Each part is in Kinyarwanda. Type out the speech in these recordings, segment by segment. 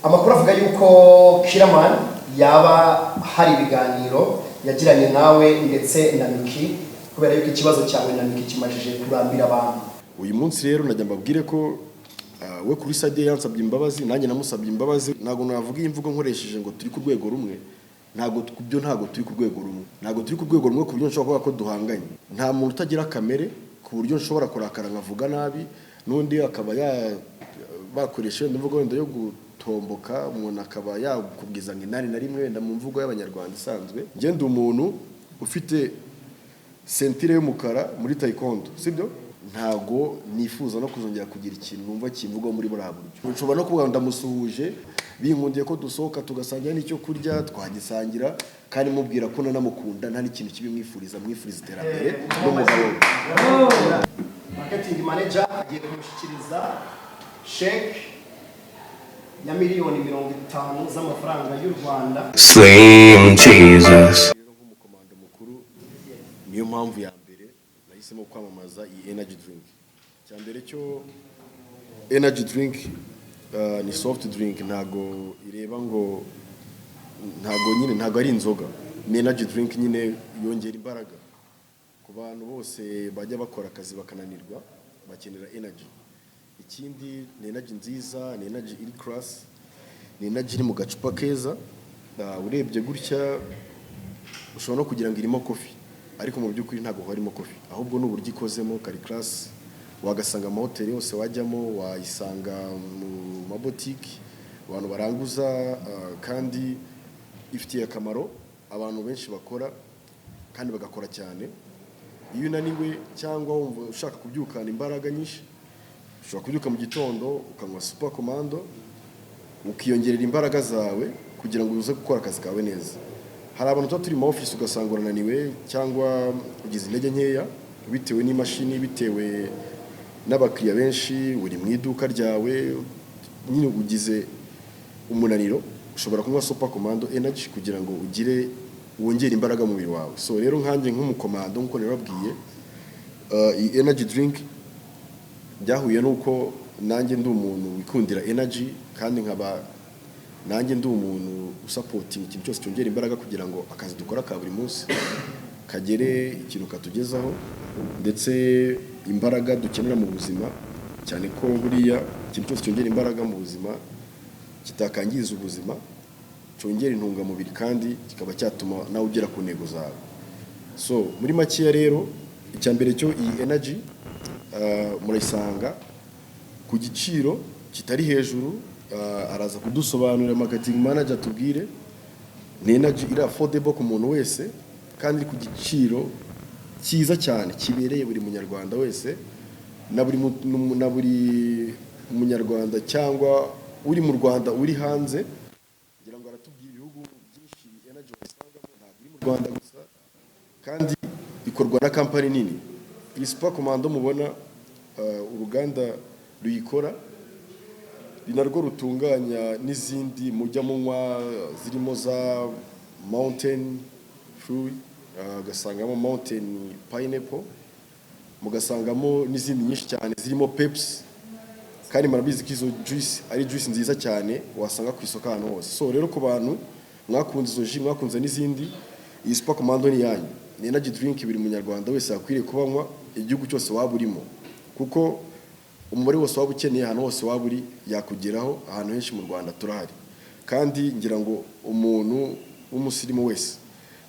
amakuru avuga yuko Kiraman yaba hari ibiganiro yagiranye nawe ndetse na Miki kubera yuko ikibazo cyawe na Miki kimajije kurambira abantu. Uyu munsi rero najya mbabwire ko we kuri side yansabye imbabazi nanjye namusabye imbabazi. Ntago navuga imvugo nkoresheje ngo turi ku rwego rumwe, ntago turi ku rwego rumwe, ntago turi ku rwego rumwe ku buryo nshobora kuvuga ko duhanganye. Nta muntu utagira kamere ku buryo nshobora kurakara nkavuga nabi n'undi akaba bakoresha imvugo wenda yo gutomboka, umuntu akaba yakubwiza ngo inani na rimwe wenda mu mvugo y'abanyarwanda isanzwe. Njye ndi umuntu ufite sentire y'umukara muri taekwondo, sibyo? Ntago nifuza no kuzongera kugira ikintu numva kimvugo muri buriya buryo. Nshobora no kuvuga ndamusuhuje binkundiye ko dusohoka tugasangira n'icyo kurya twagisangira, kandi mubwira ko nanamukunda nta n'ikintu kibi mwifuriza iterambere n'umugabo. Marketing manager agiye kumushyikiriza check ya miliyoni 50 z'amafaranga y'u Rwanda. Slim Jesus. Nk'umukomando mukuru niyo mpamvu ya mbere nahisemo kwamamaza iyi energy drink. Cyambere cyo energy drink ni soft drink, ntago ireba ngo ntago ari inzoga. Ni energy drink nyine yongera imbaraga ku bantu bose bajya bakora akazi bakananirwa, bakenera energy. Ikindi ni energy nziza, ni energy iri class, ni energy iri mu gacupa keza. Urebye gutya ushobora no kugira ngo irimo coffee, ariko mu by'ukuri ntago harimo coffee, ahubwo n'uburyo ikozemo kari class. Wagasanga mu hoteli yose wajyamo, wayisanga mu mabotiki abantu baranguza, kandi ifitiye akamaro abantu benshi bakora kandi bagakora cyane. Iyo unaniwe cyangwa wumva ushaka kubyukana imbaraga nyinshi, ushobora kubyuka mu gitondo ukanywa super commando ukiyongerera imbaraga zawe kugira ngo uze gukora akazi kawe neza. Hari abantu tuba turi mu office ugasanga urananiwe cyangwa ugize intege nkeya bitewe n'imashini, bitewe n'abakiriya benshi, uri mu iduka ryawe nyine ugize umunaniro, ushobora kunywa super commando energy kugira ngo wongere imbaraga mu mubiri wawe. So rero nkanjye nk'umukomando nkuko nababwiye, iyi energy drink byahuye nuko nanjye ndi umuntu wikundira energy, kandi nkaba nanjye ndi umuntu usapoting ikintu cyose cyongera imbaraga kugira ngo akazi dukora ka buri munsi kagere ikintu katugezaho, ndetse imbaraga dukenera mu buzima, cyane ko buriya ikintu cyose cyongera imbaraga mu buzima kitakangiza ubuzima, cyongera intungamubiri kandi kikaba cyatuma nawe ugera ku ntego zawe. So muri makiya rero icyambere cyo iyi energy murayisanga ku giciro kitari hejuru. Araza kudusobanurira marketing manager tubwire ni energy iri affordable ku muntu wese, kandi ku giciro cyiza cyane kibereye buri munyarwanda wese, na buri munyarwanda cyangwa uri mu Rwanda uri hanze. Ngira ngo aratubwira ibihugu byinshi energy wasangamo, ntabwo iri mu Rwanda gusa, kandi ikorwa na company nini. Iyi super commando mubona uruganda ruyikora narwo rutunganya n'izindi mujya munywa zirimo za mountain fruit, gasangamo mountain pineapple, mugasangamo n'izindi nyinshi cyane zirimo Pepsi, kandi marabizi ko izo juice ari juice nziza cyane wasanga ku isoko ahantu hose. So rero ku bantu mwakunze izo ji, mwakunze n'izindi, iyi super commando ni yanyu. Ni energy drink buri munyarwanda wese akwiriye kubanywa, igihugu cyose waba urimo, kuko umubare wose waba ukeneye ahantu hose waba uri yakugeraho. Ahantu henshi mu Rwanda turahari, kandi ngira ngo umuntu w'umusirimu wese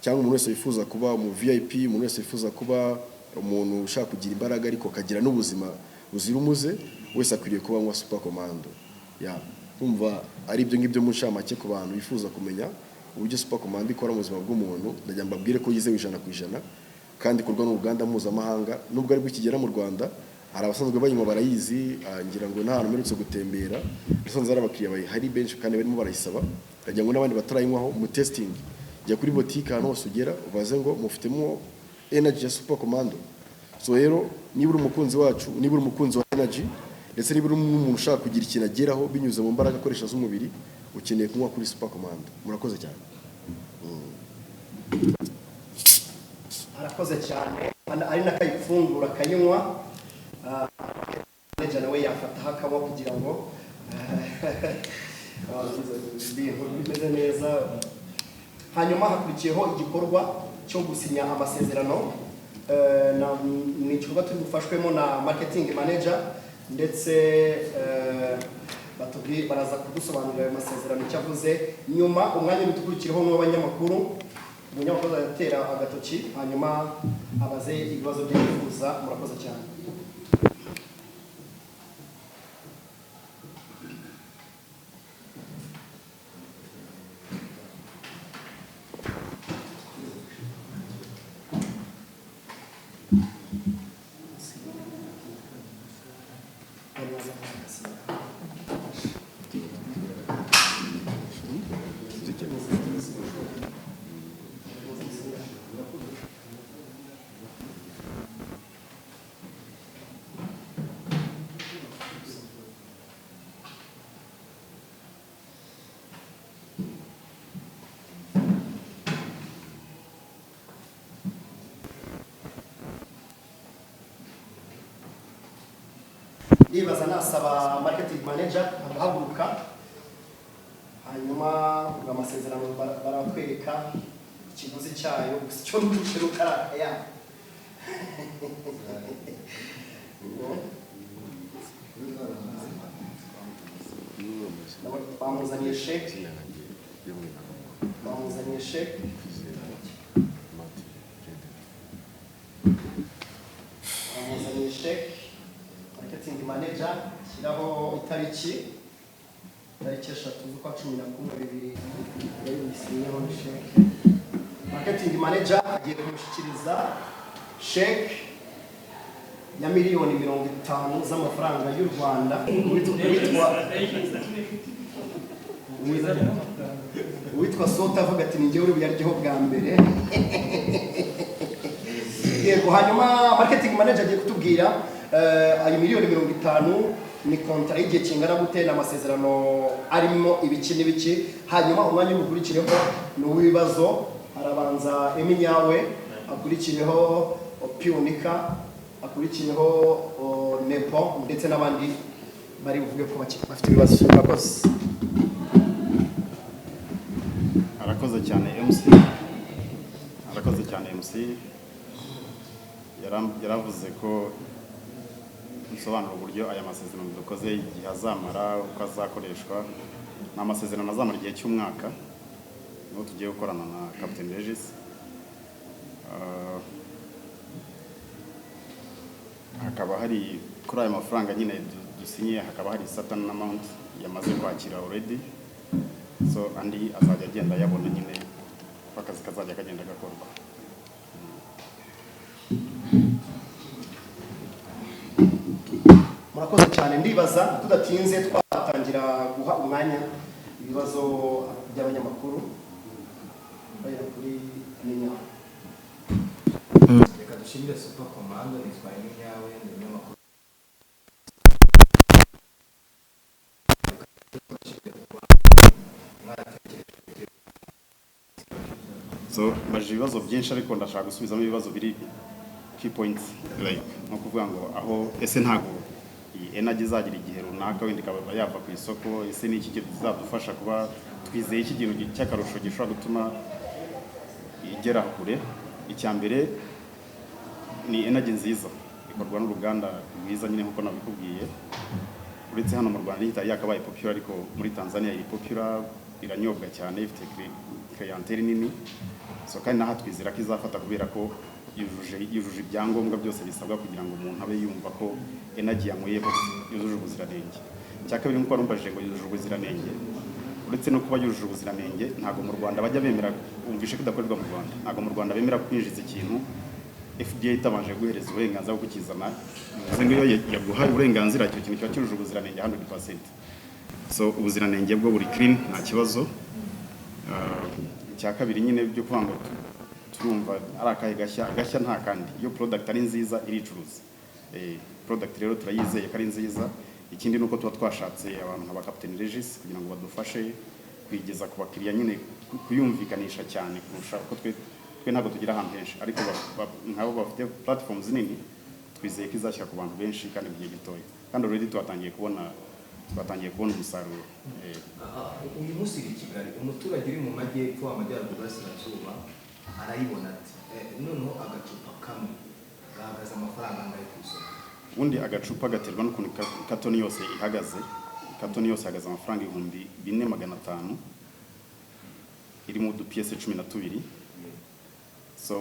cyangwa umuntu wese wifuza kuba mu VIP, umuntu wese wifuza kuba umuntu ushaka kugira imbaraga ariko akagira n'ubuzima buzira umuze, wese akwiriye kuba anywa super commando. Kumva ari ibyo ngibyo mu nshamake ku bantu bifuza kumenya uburyo super commando ikora mu buzima bw'umuntu. Ndagira mbabwire ko yizewe 100%, kandi ikorwa n'uruganda mpuzamahanga. Nubwo ari bwikigera mu Rwanda, hari abasanzwe bayinywa barayizi. Ngira ngo nta hantu mperutse gutembera nasanze ari abakiriya hari benshi kandi barimo barayisaba. Ndagira ngo n'abandi batarayinywaho mu testing, jya kuri boutique ahantu hose ugera ubaze ngo mufitemo energy ya super commando. So rero niba uri umukunzi wacu, niba uri umukunzi wa energy, ndetse niba uri umuntu ushaka kugira ikintu ageraho binyuze mu mbaraga akoresha z'umubiri, ukeneye kunywa kuri super commando. Murakoze cyane. Arakoze cyane, ari nakayifungura kayinywa. Manager nawe yafata hakabo kugira ngo ibintu bimeze neza. Hanyuma hakurikiyeho igikorwa cyo gusinya amasezerano. Ni igikorwa turi gufashwemo na marketing manager ndetse baraza kudusobanurira ayo masezerano icyo avuze. Nyuma umwanya ukurikiraho n'uw'abanyamakuru, umunyamakuru azatera agatoki hanyuma abaze ibibazo byo yifuza. Murakoze cyane. Ndibaza nasaba marketing manager agahaguruka hanyuma amasezerano baratwereka ikiguzi cyayo, gusa icyo ntushe rukaraka ya bamuzaniye sheke, bamuzaniye sheke, bamuzaniye sheke. Marketing manager shyiraho itariki 3/10/2020 yayisinyeho sheke. Marketing manager agiye kumushyikiriza sheke ya miliyoni 50 z'amafaranga y'u Rwanda. Witwa Sota avuga ati ni njye uri buyaryeho bwa mbere. Yego, hanyuma marketing manager agiye kutubwira ayo miliyoni 50 ni kontra y'igihe kingana gute n'amasezerano arimo ibiki n'ibiki. Hanyuma umwanya w'ugukurikireho ni uw'ibibazo. Harabanza Eminyawe, akurikiyeho Pionika, akurikiyeho Nepo ndetse n'abandi bari buvuge ko bafite ibibazo. Murakoze. Arakoze cyane MC. Arakoze cyane MC. Yaravuze ko bisobanura uburyo aya masezerano dukoze igihe azamara, uko azakoreshwa. Ni amasezerano azamara igihe cy'umwaka, niho tugiye gukorana na Captain Regis. Hakaba hari kuri aya mafaranga nyine dusinye, hakaba hari certain amount yamaze kwakira already, so andi azajya agenda yabona nyine akazi kazajya kagenda gakorwa. Murakoze cyane. Ndibaza tudatinze twatangira guha umwanya ibibazo by'abanyamakuru. Baya kuri Eminyawe. Reka dushimire Super Commando nitwa Eminyawe, ni umunyamakuru. So baje ibibazo byinshi ariko ndashaka gusubizamo ibibazo biri key points, like no kuvuga ngo aho ese ntago iyi energy izagira igihe runaka wenda ikaba yava ku isoko, ese ni iki kizadufasha kuba twizeye iki kintu cy'akarusho gishobora gutuma igera kure. Icyambere ni energy nziza ikorwa n'uruganda rwiza nyine nkuko nabikubwiye. Uretse hano mu Rwanda itari yakabaye popular, ariko muri Tanzania iri popular, iranyobwa cyane, ifite clientele nini. So kandi naho twizera ko izafata kubera ko yujuje ibyangombwa byose bisabwa kugira ngo umuntu abe yumva ko energy yanyweye ko yujuje ubuziranenge. Cyakabiri nkuko numbajije ngo yujuje ubuziranenge, uretse no kuba yujuje ubuziranenge, ntago mu Rwanda bajya bemera, umvishe ko idakorerwa mu Rwanda, ntago mu Rwanda bemera kwinjiza ikintu FDA itabanje guhereza uburenganzira bwo kukizana. Bivuze ngo iyo yaguhaye uburenganzira, icyo kintu kiba cyujuje ubuziranenge 100%. So ubuziranenge bwo buri clean, nta kibazo. Cyakabiri nyine byo kuvuga ngo turumva ari akahe gashya nta kandi. Iyo product ari nziza iricuruza. Product rero turayizeye ko ari nziza. Ikindi nuko tuba twashatse abantu nka Captain Regis kugira ngo badufashe kwigeza ku bakiriya nyine kuyumvikanisha cyane kurusha ko twe ntabwo tugira ahantu henshi, ariko nk'abo bafite platforms nini twizeye ko izashyira ku bantu benshi kandi mu gihe gitoya. Kandi already twatangiye kubona twatangiye kubona umusaruro. uyu munsi iri Kigali umuturage uri mu majyepfo amajyaruguru y'Iburasirazuba arayibona ati noneho agacupa kamwe gahagaze amafaranga angahe ku isoko? Ubundi agacupa gaterwa n'ukuntu katoni yose ihagaze. Katoni yose ihagaze amafaranga 4,500 irimo udupiyese 12. So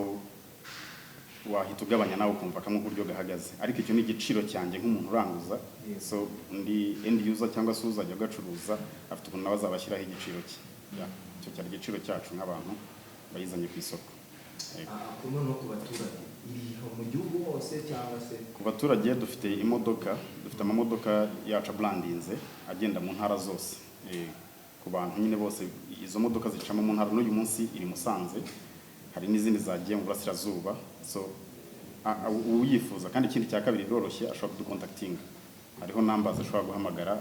wahita ugabanya nawe ukumva kamwe uburyo gahagaze, ariko icyo ni igiciro cyanjye nk'umuntu uranguza. So ndi end user cyangwa se uzajya gacuruza afite ukuntu nawe azabashyiraho igiciro cye. Icyo cyari igiciro cyacu nk'abantu bayizanye ku isoko. Kuno no ku baturage iri mu gihugu hose cyangwa se ku baturage dufite amamodoka yacu brandinze agenda mu ntara zose. Ku bantu nyine bose izo modoka zicamo mu ntara, n'uyu munsi iri Musanze, hari n'izindi zagiye mu Burasirazuba. So uyifuza kandi ikindi cya kabiri biroroshye, ashobora kudukontaktinga, hariho numbers ashobora guhamagara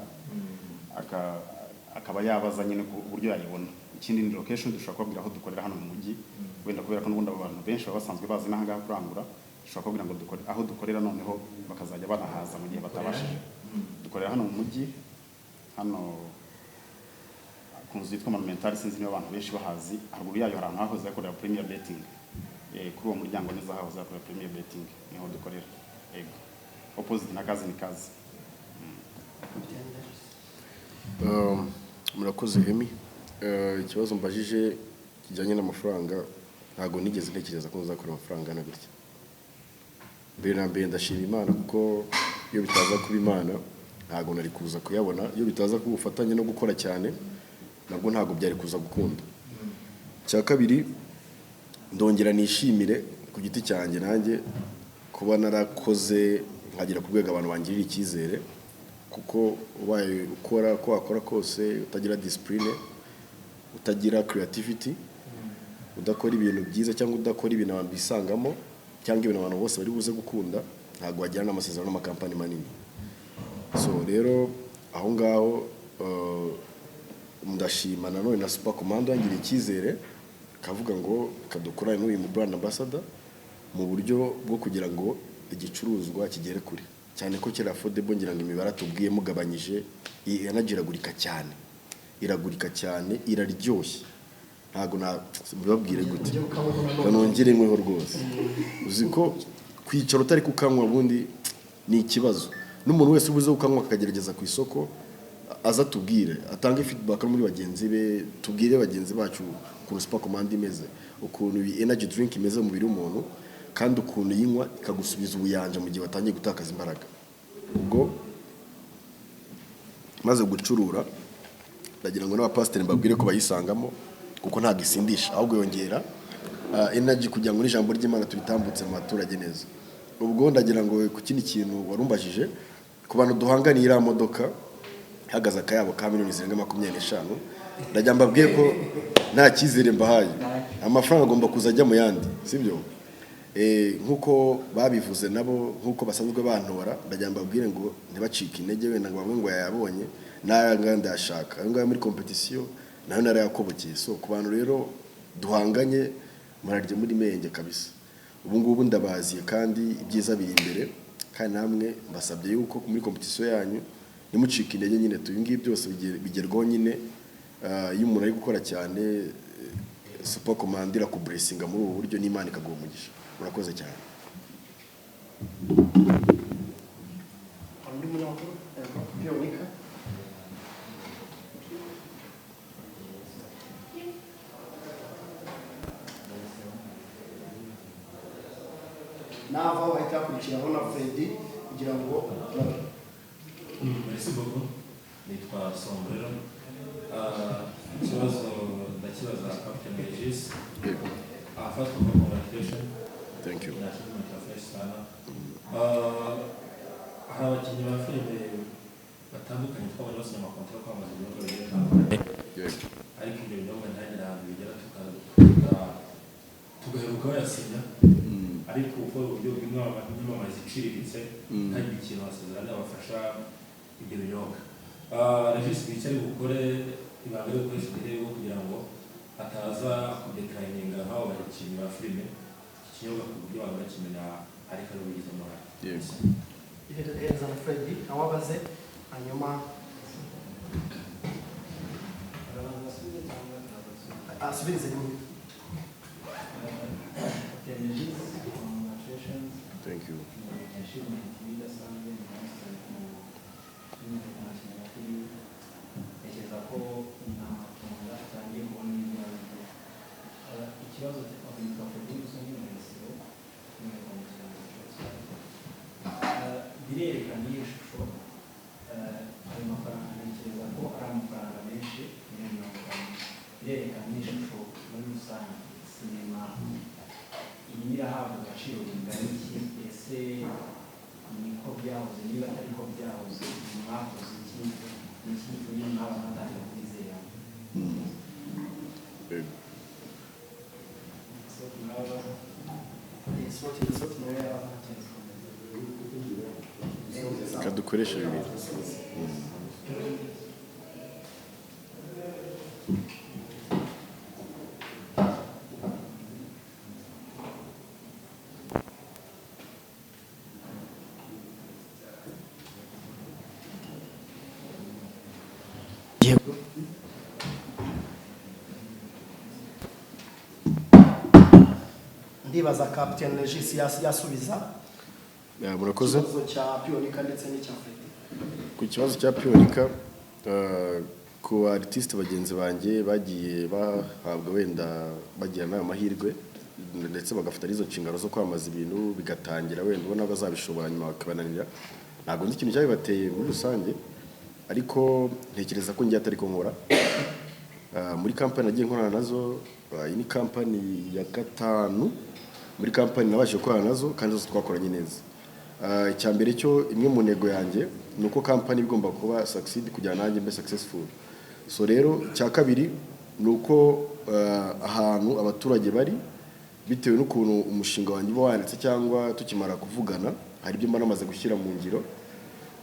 akaba yabaza nyine ku buryo yayibona. Ikindi ni location dushobora kubabwira aho dukorera hano mu mujyi, wenda kubera ko n'ubundi abantu benshi baba basanzwe bazi n'ahangaha kurangura, dushobora kubabwira ngo aho dukorera noneho bakazajya banahaza mu gihe batabashije. Dukorera hano mu mujyi, hano ku nzu yitwa Monumental, sinzi niba abantu benshi bahazi. Haruguru yayo hari ahantu hahoze hakorera Premier Betting, kuri uwo muryango neza hahoze hakorera Premier Betting, niho dukorera. Yego, opposite na kazi ni kazi. Murakoze Hemi. Ikibazo mbajije kijyanye n'amafaranga ntago nigeze ntekereza ko nzakora amafaranga na gutya. Mbere na mbere ndashima Imana, kuko iyo bitaza kuba Imana ntago nari kuza kuyabona. Iyo bitaza kuba ubufatanye no gukora cyane nabwo ntago byari kuza gukunda. Cya kabiri, ndongera nishimire ku giti cyanjye nanjye kuba narakoze nkagira ku rwego abantu bangirira icyizere, kuko ubaye ukora ko wakora kose utagira discipline, utagira creativity, udakora ibintu byiza cyangwa udakora ibintu abantu bisangamo cyangwa ibintu abantu bose bari buze gukunda, ntago wajyana n'amasezerano n'amakampani manini. So rero aho ngaho ndashima nanone na Super Commando yangiriye icyizere kavuga ngo kadukorane n'uyu mu brand ambassador mu buryo bwo kugira ngo igicuruzwa kigere kure cyane, ko kera affordable ngira ngo imibare tubwiye mugabanyije yanagiragurika cyane, iragurika cyane, iraryoshye. Ntago mbibabwire gute kanongere nkweho rwose. Uzi ko kwicara utari kukanywa bundi ni ikibazo. N'umuntu wese ubuze ukanywa akagerageza ku isoko aza tubwire, atange feedback muri bagenzi be, tubwire bagenzi bacu ukuntu Super Command imeze, ukuntu iyi energy drink imeze mu mubiri w'umuntu, kandi ukuntu yinywa ikagusubiza ubuyanja mu gihe watangiye gutakaza imbaraga. Ubwo maze gucurura ndagira ngo n'abapasiteri mbabwire ko bayisangamo, kuko ntago isindisha ahubwo yongera energy kugira ngo n'ijambo ry'Imana tubitambutse mu baturage neza. Ubwo ndagira ngo ku kindi kintu warumbajije, ku bantu duhanganiye iriya modoka ihagaze akayabo ka $25,000, ndagira mbabwiye ko nta cyizere mbahaye, amafaranga agomba kuzajya mu yandi, sibyo? Nkuko babivuze nabo, nkuko basanzwe bantora, ndagira mbabwire ngo ntibacike intege, wenda ngo bamwe ngo yayabonye n'ayanga ndashaka, ayo ngayo muri competition nayo narayakobokeye. So ku bantu rero duhanganye, murarye muri menge kabisa. Ubu ngubu ndabaziye kandi ibyiza biri imbere, kandi namwe mbasabye yuko muri competition yanyu nimucike intege nyine, tuyingiye byose bigerwaho nyine. Iyo umuntu ari gukora cyane, Super Command ku blessinga muri ubu buryo, n'Imana ikaguha umugisha. Murakoze cyane. Nava bahita kurikiraho na Freddy kugira ngo merci beaucoup. Nitwa Sombrero. Ikibazo ndakibaza Captain Regis. First of all, congratulations. Thank you. Hari abakinnyi ba filime batandukanye twabonye basinya amakontara kwamamaza ibinyobwa bigiye bitandukanye, ariko ibyo binyobwa ntihagire ahantu bigera tugaheruka bayasinya, ariko uko uburyo bw'imyamamaza iciriritse ntagire ikintu basezeranya bafasha ibyo binyobwa. Regis icyo ari bukore ibanga ryo gukoresha ibirego kugira ngo ataza kudekarayininga nk'abo bakinnyi ba filime ikinyobwa ku buryo abantu bakimenya ariko ari ubigize uruhare. ihereza na Freddy awabaze, hanyuma asubirize rimwe. Thank you. birerekana iyo shusho ayo mafaranga ntekereza ko ari amafaranga menshi birerekana iyo shusho muri rusange sinema iyi irahabwa agaciro bingana iki ese niko byahoze niba atari ko byahoze mwakoze iki ni iki gitumye mwaba mwatangira kwizera kadukoresha bibiri ndibaza Captain Regis yasubiza murakoze ikibazo cya Pionika ndetse n'icya Freddy. ku kibazo cya Pionika ku artiste bagenzi banjye bagiye bahabwa wenda bagira nayo mahirwe ndetse bagafata izo nshingano zo kwamaza ibintu bigatangira wenda ubona bazabishobora nyuma bakabananira ntabwo nzi ikintu cyabibateye muri rusange ariko ntekereza ko ngiye atari ko nkora muri company nagiye nkorana nazo iyi ni company ya gatanu muri company nabashije gukorana nazo kandi zose twakoranye neza icya mbere cyo imwe mu ntego yanjye ni uko company igomba kuba succeed kugira nanjye mbe successful so rero icya kabiri ni uko ahantu abaturage bari bitewe n'ukuntu umushinga wanjye uba wanditse cyangwa tukimara kuvugana hari ibyo mba namaze gushyira mu ngiro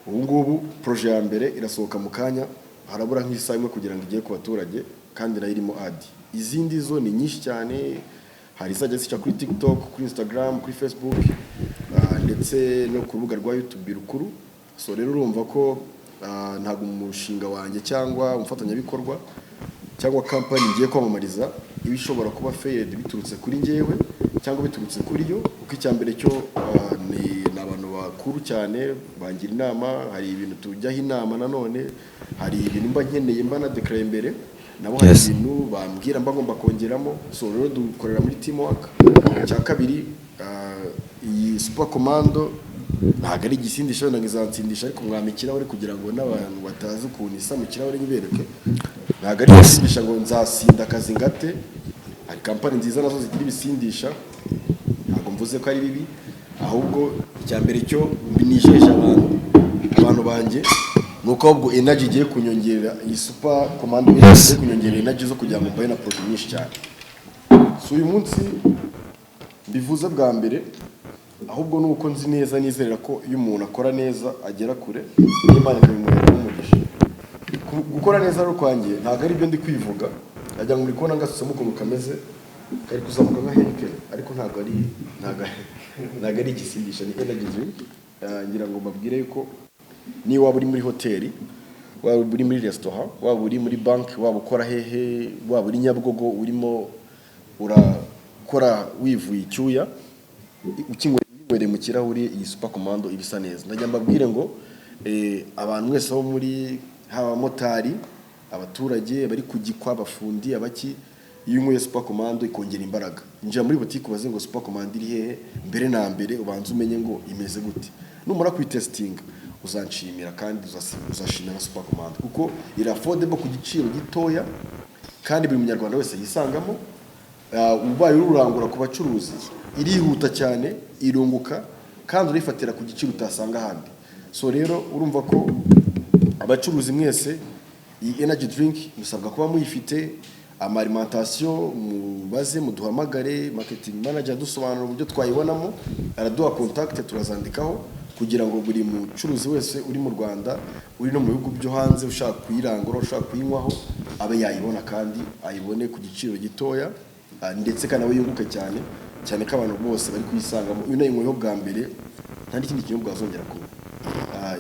ubu ngubu projet ya mbere irasohoka mu kanya harabura nk'isaha imwe kugira ngo igiye ku baturage kandi nayo irimo ad izindi zo ni nyinshi cyane hari izajya zica kuri TikTok kuri Instagram kuri Facebook ndetse no ku rubuga rwa YouTube rukuru so rero urumva ko ntabwo umushinga wanjye cyangwa umufatanyabikorwa cyangwa company ngiye kwamamariza ibishobora kuba failed biturutse kuri njyewe cyangwa biturutse kuri yo uko icyambere cyo ni abantu bakuru cyane bangira inama hari ibintu tujyaho inama nanone hari ibintu mba nkeneye mba na declare imbere nabo hari ibintu bambwira mba ngomba kongeramo so rero dukorera muri teamwork cya kabiri iyi super commando ntabwo ari igisindisha wenda ngizansindisha ariko mwamikiraho kugira ngo n'abantu batazi ukuntu isa mu kirahure nyibereke ntabwo ari igisindisha ngo nzasinda akazi ngate hari company nziza nazo zigira ibisindisha ntabwo mvuze ko ari bibi ahubwo icya mbere cyo mbinisheje abantu banjye nuko ahubwo energy igiye kunyongerera iyi super commando igiye kunyongerera energy zo kugira ngo mbaye na product nyinshi cyane so uyu munsi bivuze bwa mbere ahubwo nuko nzi neza nizerera ko iyo umuntu akora neza agera kure n'Imana ikabimuhera umugisha gukora neza rero kwanjye ntabwo ari byo ndi kwivuga ajya ngo muri kubona ngasutse ukuntu kameze kari kuzamuka nka Heineken ariko ntabwo ari igisindisha ni energy drink ngira ngo mbabwire yuko ni waba uri muri hoteli waba uri muri restaurant waba uri muri bank waba ukora hehe waba uri Nyabugogo urimo urakora wivuye icyuya ukinywere mu kirahuri iyi super commando ibisa neza ndajya mbabwire ngo abantu mwese bo muri haba motari abaturage bari kugikwa abafundi abaki iyo unyweye super commando ikongera imbaraga njya muri boutique baze ngo super commando iri hehe mbere na mbere ubanza umenye ngo imeze gute numara kuyitesting uzanshimira kandi uzashimira super commando kuko iri affordable ku giciro gitoya kandi buri munyarwanda wese yisangamo ubaye ururangura ku bacuruzi irihuta cyane irunguka kandi urifatira ku giciro utasanga ahandi so rero urumva ko abacuruzi mwese iyi energy drink musabwa kuba muyifite alimentation mubaze muduhamagare marketing manager dusobanura uburyo twayibonamo araduha contact turazandikaho kugira ngo buri mucuruzi wese uri mu Rwanda uri no mu bihugu byo hanze ushaka kuyirangura ushaka kuyinywaho abe yayibona kandi ayibone ku giciro gitoya ndetse kandi abe yunguke cyane ko abantu bose bari kuyisangamo uyu nayinyweho bwa mbere nta n'ikindi kinyobwa bazongera kunywa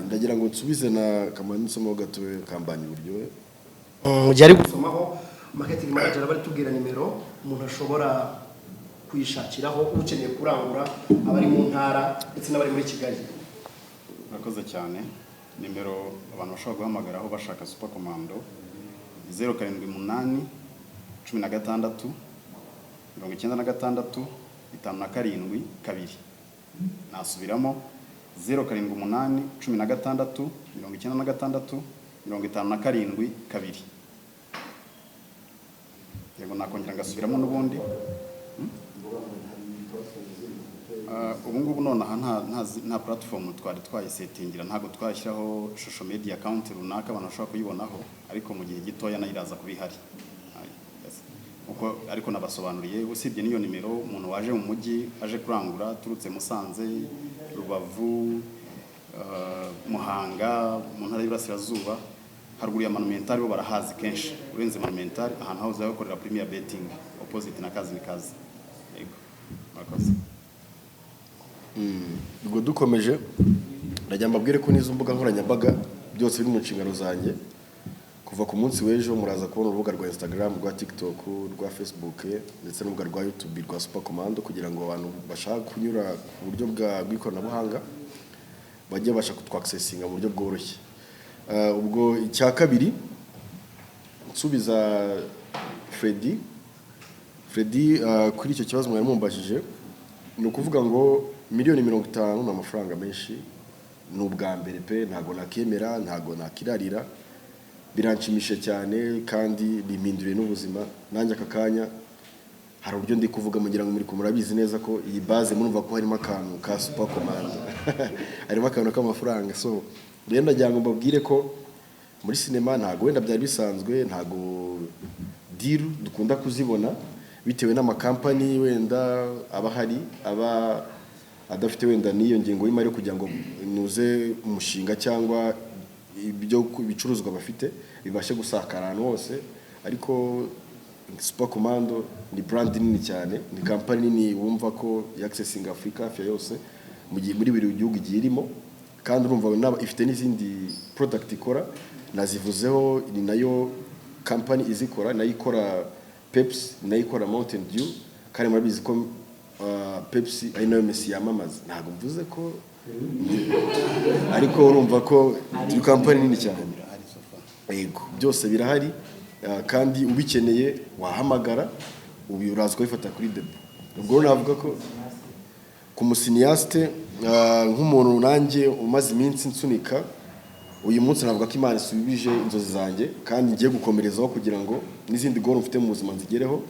ndagira ngo nsubize na kamanitsemo gato kambanye uburyo mu gihe ari gusomaho marketing manager bari tubwira nimero umuntu ashobora kuyishakiraho ukeneye kurangura abari mu ntara ndetse n'abari muri Kigali. Murakoze cyane. Nimero abantu bashobora guhamagaraho bashaka Super Commando 078 16 96 57 2. Nasubiramo 078 16 96 57 2. Yego nakongera ngasubiramo n'ubundi. Ubu ngubu nonaha nta platform twari twayisetingira, ntago twashyiraho social media account runaka abantu bashobora kuyibonaho, ariko mu gihe gitoya nayo iraza kubihari. Uko ariko nabasobanuriye usibye niyo nimero umuntu waje mu mujyi aje kurangura turutse Musanze, Rubavu, Muhanga, mu ntara y'Iburasirazuba, haruguru ya Monumental bo barahazi kenshi. Urenze Monumental ahantu hose bakorera Premier Betting opposite na kazi ni kazi. Yego. Murakoze. ubwo dukomeje ndajya mbabwire ko n'izo mbuga nkoranyambaga byose biri mu nshingano zanjye. Kuva ku munsi w'ejo muraza kubona urubuga rwa Instagram, rwa TikTok, rwa Facebook ndetse n'urubuga rwa YouTube rwa Super Commando, kugira ngo abantu bashaka kunyura ku buryo bw'ikoranabuhanga bajye basha kutwaccessinga mu buryo bworoshye. Ubwo icya kabiri nsubiza Freddy kuri icyo kibazo mwari mumbajije, ni ukuvuga ngo miliyoni 50 n'amafaranga menshi n'ubwa mbere pe, ntago nakemera, ntago nakirarira, biranshimisha cyane kandi bimpinduriye n'ubuzima. Nanjye aka kanya hari uburyo ndi kuvuga mugira ngo muri ko murabizi neza ko iyi base murumva ko harimo akantu ka Super Commando harimo akantu k'amafaranga. So rero ndagira ngo mbabwire ko muri sinema ntago wenda byari bisanzwe, ntago deal dukunda kuzibona bitewe n'amakampani wenda aba hari aba adafite wenda niyo ngingo y'imari kugira ngo nuze umushinga cyangwa ibyo bicuruzwa bafite bibashe gusakara ahantu hose. Ariko Super Commando ni brand nini cyane, ni company nini wumva ko yaccessing Africa hafi yose muri buri gihugu girimo, kandi urumva ifite n'izindi product ikora nazivuzeho. Ni nayo company izikora, nayo ikora Pepsi, nayo ikora Mountain Dew, kandi murabizi ko Pepsi ari nayo Messi yamamaza. Ntabwo mvuze ko ariko urumva ko iyi company nini cyane. Yego byose birahari, kandi ubikeneye wahamagara uraza kubifata kuri Debo. Ubwo navuga ko ku musiniaste nk'umuntu nanjye umaze iminsi nsunika, uyu munsi navuga ko Imana isubije inzozi zanjye kandi ngiye gukomerezaho kugira ngo n'izindi goal mfite mu buzima nzigereho,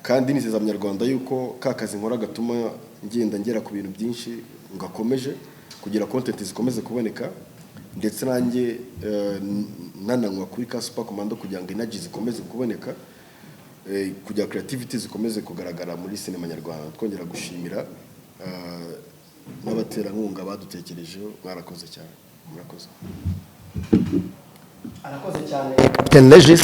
kandi nizeza abanyarwanda yuko kazi nkora gatuma ngera ku bintu byinshi, ngakomeje kugira content zikomeze kuboneka, ndetse nanjye nananywa kuri ka Super Commando kugira ngo energy zikomeze kuboneka, kugira creativity zikomeze kugaragara muri sinema nyarwanda. Twongera gushimira n'abaterankunga badutekerejeho, mwarakoze cyane. Murakoze. Arakoze cyane Captain Regis.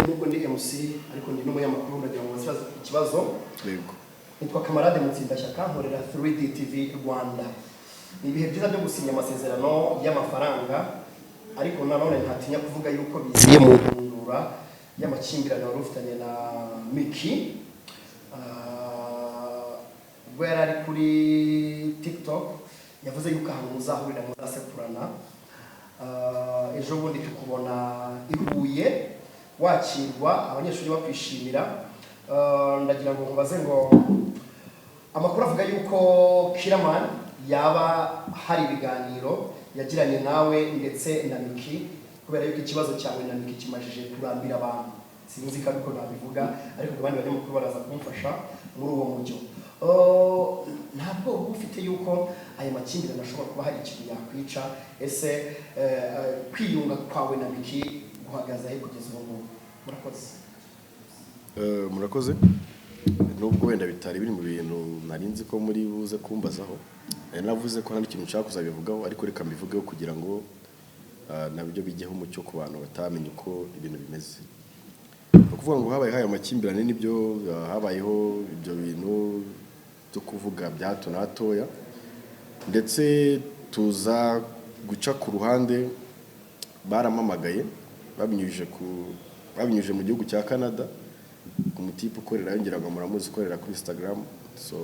Nubwo ndi MC ariko ndi n'umunyamakuru, ndagira ngo nsaze ikibazo. Yego. Nitwa Kamarade Mutsindashyaka, nkorera 3D TV Rwanda. Ni ibihe byiza byo gusinya amasezerano y'amafaranga, ariko nanone ntatinya kuvuga yuko biziye mu ndura y'amakimbirane wari ufitanye na Miki. Ubwo yari ari kuri TikTok yavuze yuko ahantu muzahurira muzasekurana. Ejo bundi tukubona i Huye wakirwa abanyeshuri bakwishimira. Ndagira ngo nkubaze ngo amakuru avuga yuko Kiraman yaba hari ibiganiro yagiranye nawe ndetse na Miki, kubera yuko ikibazo cyawe na Miki kimajije kurambira abantu. Sinzi ko ariko nabivuga, ariko abandi banyamakuru baraza kumfasha muri uwo mujyo. Ntabwo ufite yuko aya makimbirane ashobora kuba hari ikintu yakwica, ese kwiyunga kwawe na Miki guhagaze kugeza ubu? Murakoze. Murakoze. Nubwo wenda bitari biri mu bintu narinzi ko muri buze kumbazaho, navuze ko nta kintu nshaka kuzabivugaho, ariko reka mbivugeho kugira ngo nabyo bijyeho umucyo ku bantu batamenye uko ibintu bimeze. Ukuvuga ngo habaye amakimbirane nibyo, habayeho ibyo bintu byo kuvuga bya hato na hatoya, ndetse tuza guca ku ruhande baramamagaye babinyujije mu gihugu cya Canada ku mutipe ukorera yongera ngo muramuzi ukorera kuri Instagram, so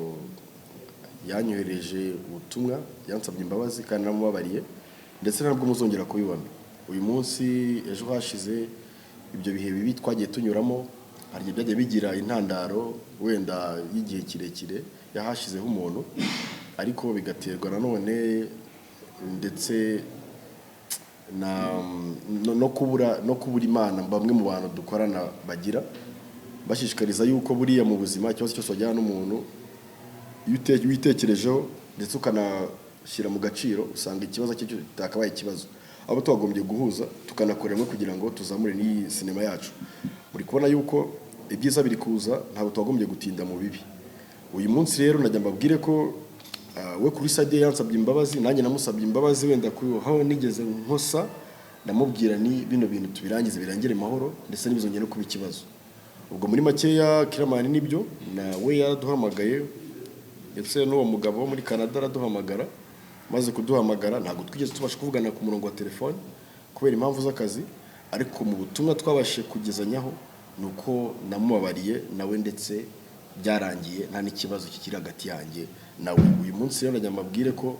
yanyohereje ubutumwa yansabye imbabazi kandi namubabariye ndetse ntabwo muzongera kubibona. Uyu munsi ejo hashize ibyo bihe bibi twagiye tunyuramo hari byagiye bigira intandaro wenda y'igihe kirekire yahashizeho umuntu, ariko bigaterwa nanone ndetse no kubura imana bamwe mu bantu dukorana bagira, bashishikariza yuko buriya mu buzima ikibazo cyose wajyana n'umuntu iyo witekerejeho ndetse ukanashyira mu gaciro usanga ikibazo cye kitakabaye ikibazo. Abo twagombye guhuza tukanakorera kugira ngo tuzamure n'iyi sinema yacu. Muri kubona yuko ibyiza biri kuza, ntabwo twagombye gutinda mu bibi. Uyu munsi rero najya mbabwire ko we kuri side yansabye imbabazi, nanjye namusabye imbabazi, wenda aho nigeze nkosa ndamubwira ni bino bintu tubirangize birangire mahoro ndetse n'ibizongera no kuba ikibazo. Ubwo muri makeya Kiramani nibyo nawe yaraduhamagaye ndetse n'uwo mugabo wo muri Canada araduhamagara, maze kuduhamagara ntabwo twigeze tubasha kuvugana ku murongo wa telefone kubera impamvu z'akazi, ariko mu butumwa twabashe kugezanyaho nuko namubabariye nawe ndetse byarangiye nta n'ikibazo kikiri hagati yanjye nawe. Uyu munsi rero najya mbabwire ko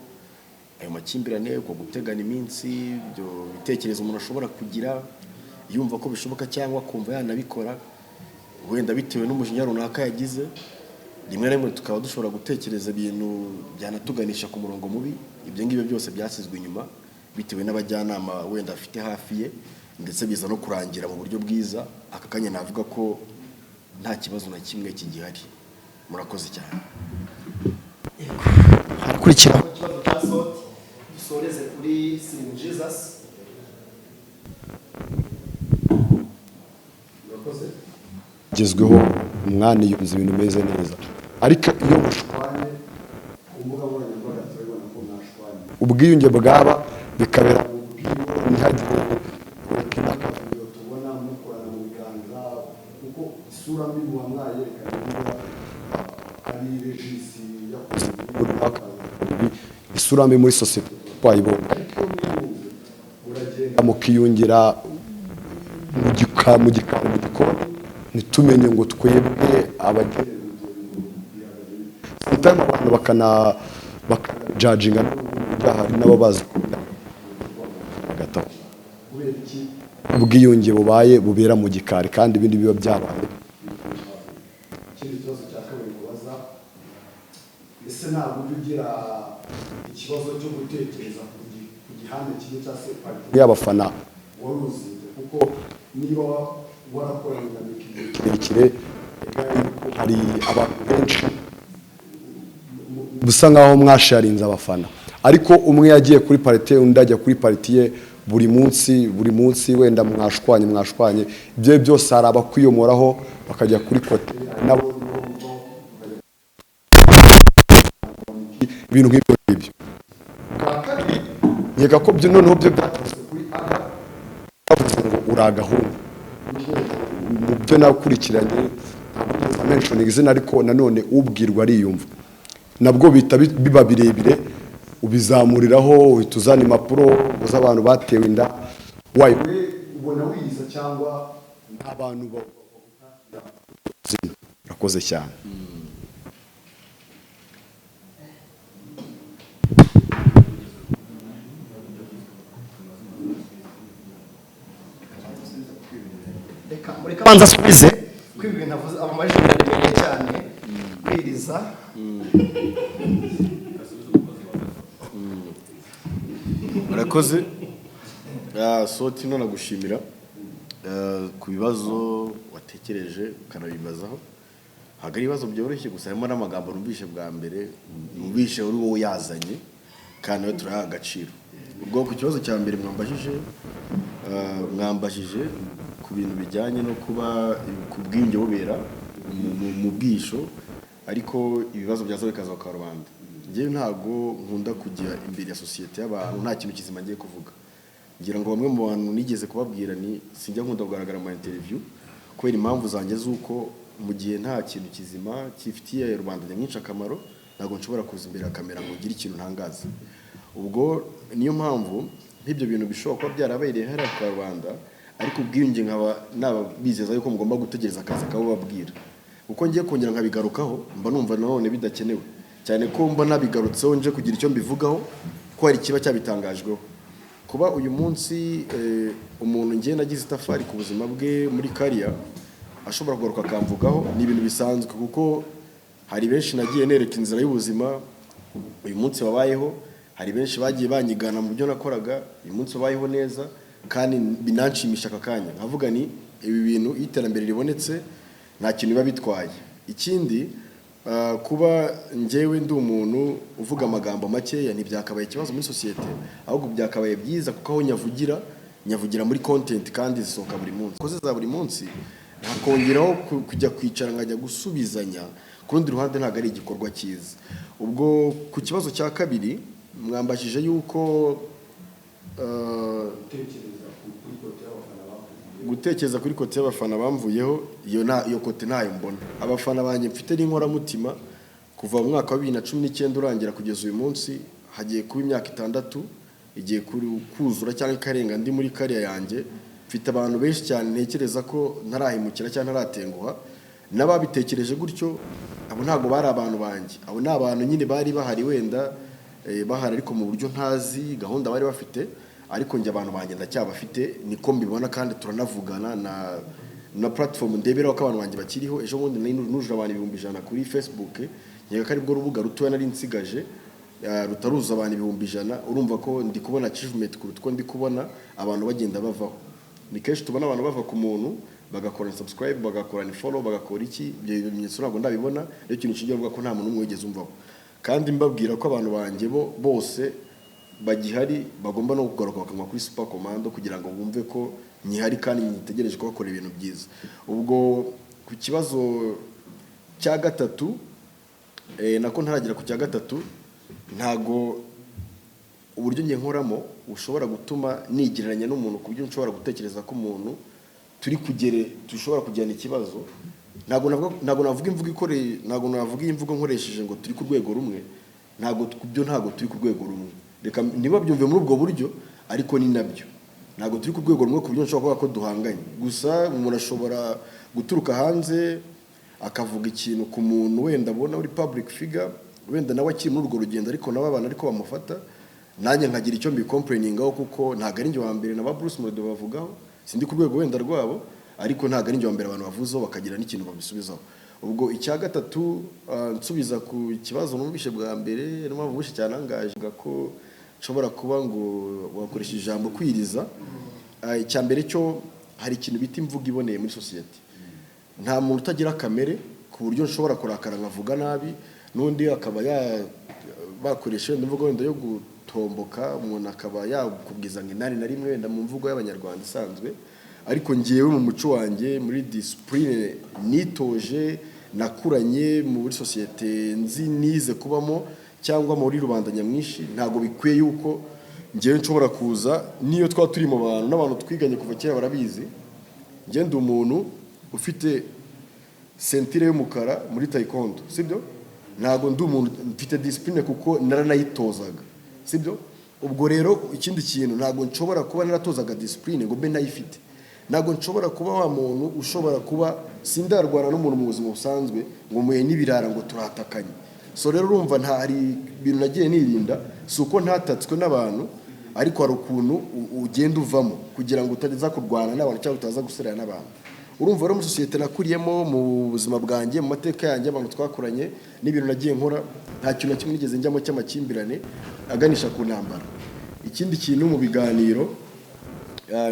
ayo makimbirane, uko gutegana iminsi, ibyo bitekerezo umuntu ashobora kugira yumva ko bishoboka cyangwa kumva yanabikora wenda bitewe n'umujinya runaka yagize, rimwe na rimwe tukaba dushobora gutekereza ibintu byanatuganisha ku murongo mubi. Ibyo ngibyo byose byasizwe inyuma bitewe n'abajyanama wenda afite hafi ye, ndetse biza no kurangira mu buryo bwiza. Aka kanya navuga ko nta kibazo na kimwe kigihari. Murakoze cyane. Harakurikiraho ikibazo cya Soti, dusoreze kuri Slim Jesus. Murakoze. Gezweho umwani yuzuza ibintu bimeze neza, ariko iyo mushwanye umbuga nkoranyambaga turabona ko mwashwanye, ubwiyunge bwaba bikabera mu bwibo ntihagire n'akavuyo tubona mukorana mu biganza, kuko isura mbi mwamwayerekana niba ari regisi yakoze isura mbi muri sosiyete twayibonye, ariko uragenda mukiyungira mu gikoni nitumenye ngo twebwe abagenzi sometimes abantu bakajajinga hari n'abo bazi gataho kubera iki ubwiyunge bubaye bubera mu gikari kandi ibindi biba byabaye. Ikindi kibazo cya kabiri mubaza, ese ntabwo ugira ikibazo cyo gutekereza ku gihande kimwe cya se parti y'abafana waruzinze, kuko niba warakoranye na kirekire hari abantu benshi busa nkaho mwasharinze abafana, ariko umwe yagiye kuri parite undi ajya kuri pariti ye buri munsi wenda mwashwanye ibyo byose hari abakwiyomoraho bakajya kuri kote nabo ibintu nk'ibyo ngibyo. Nkeka ko byo noneho byo byaturutse kuri aga bavuze ngo uragahungu mu byo nakurikiranye ntabwo mentioning izina, ariko nanone ubwirwa ariyumva nabwo bita biba birebire, ubizamuriraho uhita uzana impapuro z'abantu batewe inda, wayo ubona wiza cyangwa abantu urakoze cyane. Mureka banza asubize ko ibi bintu avuze amajwi aremeye cyane kwiriza. Murakoze. Soti no nagushimira ku bibazo watekereje ukanabibazaho. Ntabwo ari ibibazo byoroshye gusa harimo n'amagambo numvishe bwa mbere, numvishe uri wowe yazanye kandi nawe turaha agaciro. Ubwo ku kibazo cya mbere mwambajije ku bintu bijyanye no kuba ku bwinge bubera mu bwisho, ariko ibibazo byaza bikaza ku karubanda. Njyewe ntabwo nkunda kujya imbere ya sosiyete y'abantu nta kintu kizima ngiye kuvuga. Ngira ngo bamwe mu bantu nigeze kubabwira ni sinjya nkunda kugaragara mu interview kubera impamvu zanjye z'uko mu gihe nta kintu kizima kifitiye rubanda nyamwinshi akamaro ntabwo nshobora kuza imbere ya kamera ngo ngire ikintu ntangaza. ubwo niyo mpamvu nk'ibyo bintu bishobora kuba byarabereye hariya ku Rwanda, ariko ubwiyunge nkaba nabizeza yuko mugomba gutegereza akazi akababwira, kuko ngiye kongera nkabigarukaho mba numva nanone bidakenewe cyane ko mba nabigarutseho nje kugira icyo mbivugaho ko hari kiba cyabitangajweho. Kuba uyu munsi umuntu ngiye nagize itafari ku buzima bwe muri kariya ashobora kugaruka akamvugaho ni ibintu bisanzwe, kuko hari benshi nagiye nereka inzira y'ubuzima uyu munsi babayeho, hari benshi bagiye banyigana mu byo nakoraga uyu munsi babayeho neza kandi binanshimisha aka kanya, nkavuga ni ibi bintu iterambere ribonetse nta kintu biba bitwaye. Ikindi kuba njyewe ndi umuntu uvuga amagambo makeya ntibyakabaye ikibazo muri sosiyete, ahubwo byakabaye byiza kuko aho nyavugira muri content kandi zisohoka buri munsi, koze za buri munsi hakongeraho kujya kwicara nkajya gusubizanya, ku rundi ruhande ntabwo ari igikorwa cyiza. Ubwo ku kibazo cya kabiri mwambajije yuko gutekereza kuri kote y'abafana bamvuyeho, iyo kote ntayo mbona. Abafana banjye mfite n'inkoramutima kuva mu mwaka wa 2019 urangira kugeza uyu munsi hagiye kuba imyaka 6 igiye kuzura cyangwa ikarenga ndi muri kariya yanjye. Mfite abantu benshi cyane ntekereza ko ntarahimukira cyangwa ntaratenguha, n'ababitekereje gutyo abo ntabwo bari abantu banjye, abo ni abantu nyine bari bahari wenda bahari ariko mu buryo ntazi gahunda bari bafite, ariko njye abantu banjye ndacyabafite niko mbibona kandi turanavugana na platform ndeberaho ko abantu banjye bakiriho. Ejo bundi nujura abantu 100,000 kuri Facebook, nyega ko aribwo rubuga rutoya nari nsigaje rutaruza abantu 100,000. Urumva ko ndi kubona achievement kuruta ko ndi kubona abantu bagenda bavaho. Ni kenshi tubona abantu bava ku muntu bagakora subscribe, bagakora follow, bagakora iki, ibyo bimenyetso ntabwo ndabibona. Rero ikintu kigiye kuvuga ko nta muntu umwe wigeze umvaho, kandi mbabwira ko abantu banjye bose bagihari bagomba no kugaruka bakanywa kuri Super Commando kugira ngo bumve ko nyihari kandi nyitegereje ko bakora ibintu byiza. Ubwo ku kibazo cya gatatu nako ntaragira ku cya gatatu, ntago uburyo ngiye nkoramo ushobora gutuma nigereranya n'umuntu ku buryo nshobora gutekereza ko umuntu turi dushobora kugirana ikibazo. Ntago navuga imvugo nkoresheje ngo turi ku rwego rumwe, ntago turi ku rwego rumwe. Reka niba byumve muri ubwo buryo, ariko ni nabyo ntago turi ku rwego rumwe ku buryo nshobora kuvuga ko duhanganye. Gusa umuntu ashobora guturuka hanze akavuga ikintu ku muntu wenda abona uri public figure, wenda nawe akiri muri urwo rugendo ariko nawe abantu ariko bamufata, nanjye nkagira icyo mbicomplainingaho kuko ntago ari njye wa mbere na ba Bruce Melody bavugaho, sindi ku rwego wenda rwabo, ariko ntago ari njye wa mbere abantu bavuzeho bakagira n'ikintu babisubizaho. Ubwo icya gatatu nsubiza ku kibazo numvishe bwa mbere n'umva bushe cyane angaje ko nshobora kuba ngo wakoresha ijambo kwiriza. Icya mbere cyo hari ikintu bita imvugo iboneye muri society. Nta muntu utagira kamere ku buryo nshobora kurakara nkavuga nabi n'undi akaba bakoresha imvugo wenda yo gutomboka, umuntu akaba yakubwiza ngo inani na rimwe wenda mu mvugo y'abanyarwanda isanzwe. Ariko ngiyewe mu muco wanjye muri discipline nitoje nakuranye muri societe nize kubamo cyangwa muri rubanda nyamwinshi, ntago bikwiye yuko ngiyewe nshobora kuza niyo twa turi mu bantu n'abantu twiganye kuva kera barabizi. Ngende umuntu ufite sentire y'umukara muri taekwondo, sibyo? Ntago ndi umuntu mfite discipline kuko naranayitozaga, sibyo? Ubwo rero ikindi kintu ntago nshobora kuba naratozaga discipline ngo mbe nayifite. Ntago nshobora kuba wa muntu ushobora kuba sindarwana n'umuntu mu buzima busanzwe ngo muye n'ibirara ngo turatakanye. So rero urumva ntari ibintu nagiye nirinda, si uko ntatatswe n'abantu, ariko hari ukuntu ugenda uvamo kugira ngo utaza kurwana n'abantu cyangwa utaza guserana n'abantu. Urumva rero mu societe nakuriyemo, mu buzima bwanjye, mu mateka yanjye, abantu twakuranye n'ibintu nagiye nkora, nta kintu na kimwe nigeze njyamo cy'amakimbirane aganisha ku ntambara. Ikindi kintu mu biganiro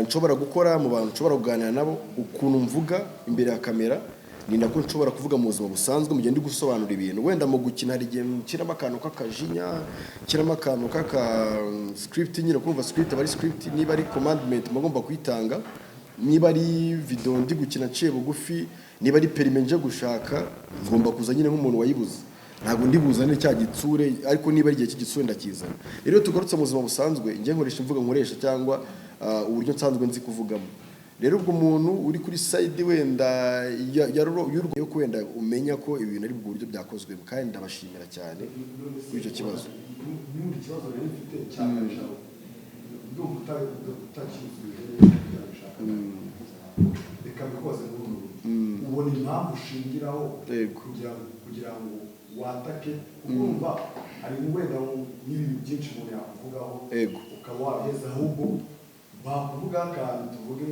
nshobora gukora mu bantu nshobora kuganira nabo, ukuntu mvuga imbere ya kamera ni nako nshobora kuvuga mu buzima busanzwe mu gihe ndi gusobanura ibintu. Wenda mu gukina hari igihe nshyiramo akantu k'akajinya, nshyiramo akantu k'aka script, nyine kumva script aba ari script, niba ari commandment mugomba kuyitanga, niba ari video ndi gukina nciye bugufi, niba ari perime nje gushaka, ngomba kuza nyine nk'umuntu wayibuze. Ntabwo ndibuzane cya gitsure, ariko niba ari igihe cy'igitsure ndakizana. Rero tugarutse mu buzima busanzwe, ngiye nkoresha imvugo nkoresha cyangwa uburyo nsanzwe nzi kuvugamo. rero ubwo umuntu uri kuri side wenda y'urwo yo wenda umenya ko ibintu ari buryo byakozwe kandi ndabashimira cyane kuri icyo kibazo. N'undi kibazo rero mfite cyane ndashaka ndumva utakizwe reka bikoze n'ubu ubona impamvu ushingiraho kugira ngo watake urumva hari wenda n'ibintu byinshi umuntu yakuvugaho ukaba wabigeza ahubwo bakuvuga akantu tuvuge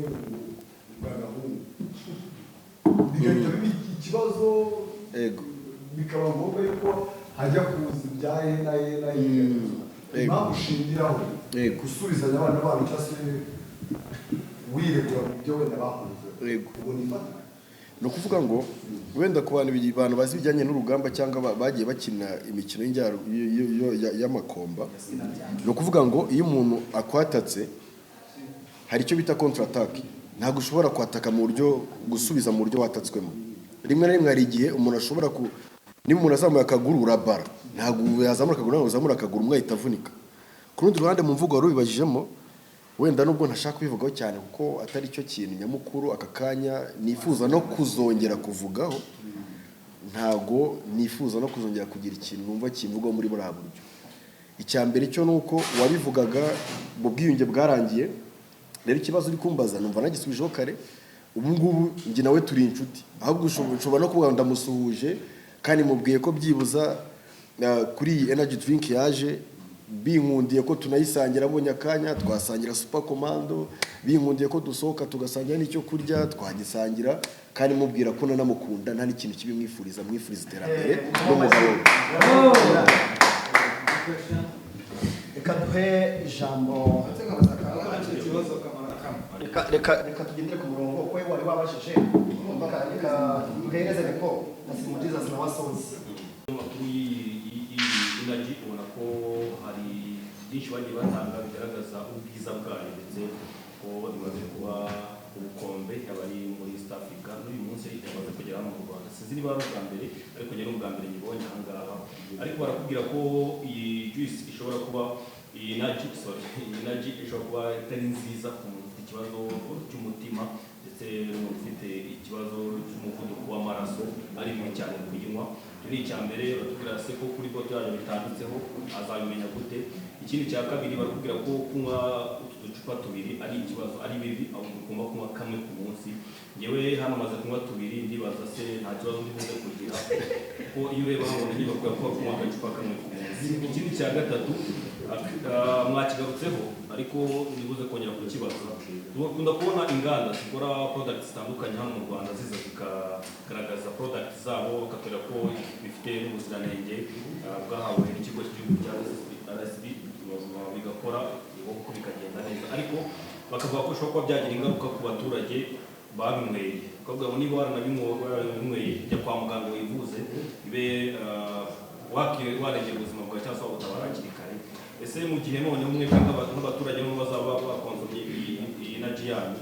bw'agahungu bigahita biba ikibazo bikaba ngombwa yuko hajya kuza ibya hena impamvu ushingiraho gusubizanya abana babo cyangwa se wiregura mu byo wenda bakoze ubona ifatwa. Ni ukuvuga ngo wenda ku bantu bazi ibijyanye n'urugamba cyangwa bagiye bakina imikino y'amakomba, ni ukuvuga ngo iyo umuntu akwatatse hari icyo bita contre attaque. Ntabwo ushobora kwataka mu buryo gusubiza mu buryo watatswemo. Rimwe na rimwe hari igihe umuntu ashobora niba umuntu azamuye akaguru urabara, ntabwo yazamura akaguru ntabwo uzamura akaguru umwe ahita avunika. Ku rundi ruhande mu mvugo wari ubibajijemo wenda nubwo ntashaka kubivugaho cyane kuko atari cyo kintu nyamukuru aka kanya nifuza no kuzongera kuvugaho, ntabwo nifuza no kuzongera kugira ikintu numva kivugaho muri buriya buryo. Icya mbere cyo ni uko wabivugaga mu bwiyunge bwarangiye, rero ikibazo uri kumbaza numva nagisubijeho kare. Ubu ngubu njye nawe turi inshuti, ahubwo ushobora no kuvuga ndamusuhuje kandi mubwiye ko byibuza kuri iyi energy drink yaje binkundiye ko tunayisangira, abonye akanya twasangira super commando, binkundiye ko dusohoka tugasangira n'icyo kurya twagisangira, kandi mubwira ko nanamukunda nta n'ikintu kibi mwifuriza iterambere n'umugabo we. Reka duhe ijambo, reka tugendere ku murongo ko wari wabashije, reka duhereze ko Nasimujiza sinawasoze amakuru y'inaji. Ubona ko hari byinshi bagiye batanga bigaragaza ubwiza bwayo ndetse ko imaze kuba ubukombe abari muri East Africa. N'uyu munsi imaze kugera hano mu Rwanda, sinzi niba ari ubwa mbere ariko njye n'ubwa mbere nyibonye aha ngaha. Ariko barakubwira ko iyi juice ishobora kuba iyi naji ishobora kuba itari nziza ku muntu ufite ikibazo cy'umutima ndetse n'umuntu ufite ikibazo cy'umuvuduko w'amaraso, ari bibi cyane kuyinywa. Icyo ni icya mbere. Baratubwira se ko kuri boto yayo bitanditseho azabimenya gute. Ikindi cya kabiri barakubwira ko kunywa utu ducupa tubiri ari ikibazo, ari bibi, ahubwo ugomba kunywa kamwe ku munsi. Ngewe hano maze kunywa tubiri, ndibaza se nta kibazo ndibuze kugira kuko iyo ureba hano niba bakubwira ko kunywa agacupa kamwe ku munsi. Ikindi cya gatatu mwakigarutseho ariko nibuze kongera kukibaza. Dukunda kubona inganda zikora products zitandukanye hano mu Rwanda ziza zikagaragaza products zabo, bakatwereka ko bifite n'ubuziranenge bwahawe n'ikigo cy'igihugu cya RSB, bigakora kuko bikagenda neza, ariko bakavuga ko bishobora kuba byagira ingaruka ku baturage babinyweye. Bakavuga ngo niba waranabinyweye jya kwa muganga wivuze, ibe warengera ubuzima bwawe cyangwa se wabutabara hakiri kare. Ese mu gihe none umwe nk'abaturage nabo bazaba bakonsomye iyi energy yanyu,